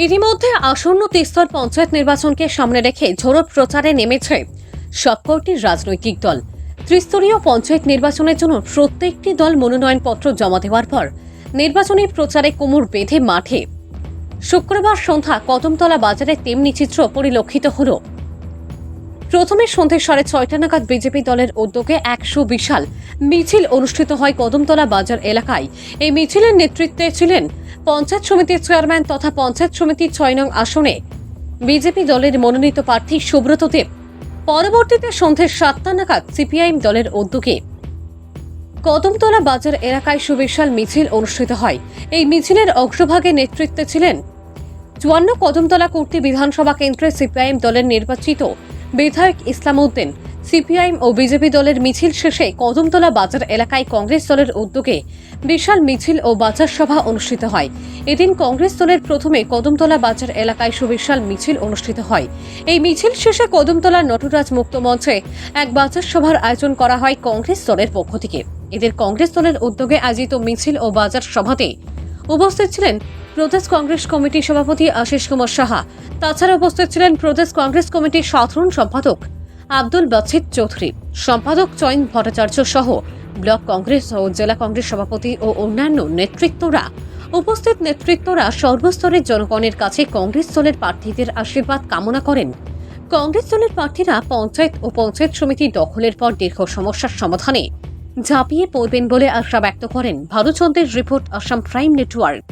ইতিমধ্যে আসন্ন তিস্তর পঞ্চায়েত নির্বাচনকে সামনে রেখে ঝোড়ো প্রচারে নেমেছে সবকটি রাজনৈতিক দল। ত্রিস্তরীয় পঞ্চায়েত নির্বাচনের জন্য প্রত্যেকটি দল মনোনয়নপত্র জমা দেওয়ার পর নির্বাচনী প্রচারে কোমর বেঁধে মাঠে। শুক্রবার সন্ধ্যা কদমতলা বাজারে তেমনি চিত্র পরিলক্ষিত হল। প্রথমে সন্ধ্যে 6:30 নাগাদ বিজেপি দলের উদ্যোগে 100 বিশাল মিছিল অনুষ্ঠিত হয় কদমতলা বাজার এলাকায়। এই মিছিলের নেতৃত্বে ছিলেন পঞ্চায়েত সমিতির চেয়ারম্যান তথা পঞ্চায়েত সমিতির 6 নং আসনে বিজেপি দলের মনোনীত প্রার্থী সুব্রত দেব। পরবর্তীতে সন্ধ্যে 7টা নাগাদ সিপিআইএম দলের উদ্যোগে কদমতলা বাজার এলাকায় সুবিশাল মিছিল অনুষ্ঠিত হয়। এই মিছিলের অগ্রভাগে নেতৃত্বে ছিলেন 54 কদমতলা কুর্তি বিধানসভা কেন্দ্রের সিপিআইএম দলের নির্বাচিত বিধায়ক ইসলাম উদ্দিন। সিপিআইএম ও বিজেপি দলের মিছিল শেষে কদমতলা বাজার এলাকায় কংগ্রেস দলের উদ্যোগে বিশাল মিছিল ও বাজার সভা অনুষ্ঠিত হয়। এদিন কংগ্রেস দলের প্রথমে কদমতলা বাজার এলাকায় সুবিশাল মিছিল অনুষ্ঠিত হয়। এই মিছিল শেষে কদমতলা নটরাজ মুক্ত মঞ্চে এক বাজার সভার আয়োজন করা হয় কংগ্রেস দলের পক্ষ থেকে। এদের কংগ্রেস দলের উদ্যোগে আয়োজিত মিছিল ও বাজার সভাতে উপস্থিত ছিলেন প্রদেশ কংগ্রেস কমিটির সভাপতি আশিস কুমার সাহা। তাছাড়া উপস্থিত ছিলেন প্রদেশ কংগ্রেস কমিটির সাধারণ সম্পাদক আব্দুল বাছিদ চৌধুরী, সম্পাদক চয়ন ভট্টাচার্য সহ ব্লক কংগ্রেস ও জেলা কংগ্রেস সভাপতি ও অন্যান্য নেতৃত্বরা। উপস্থিত নেতৃত্বরা সর্বস্তরের জনগণের কাছে কংগ্রেস দলের প্রার্থীদের আশীর্বাদ কামনা করেন। কংগ্রেস দলের প্রার্থীরা পঞ্চায়েত ও পঞ্চায়েত সমিতি দখলের পর দীর্ঘ সমস্যার সমাধানে ঝাঁপিয়ে পড়বেন বলে আশা ব্যক্ত করেন। ভানুচন্দ্রের রিপোর্ট, আসাম প্রাইম নেটওয়ার্ক।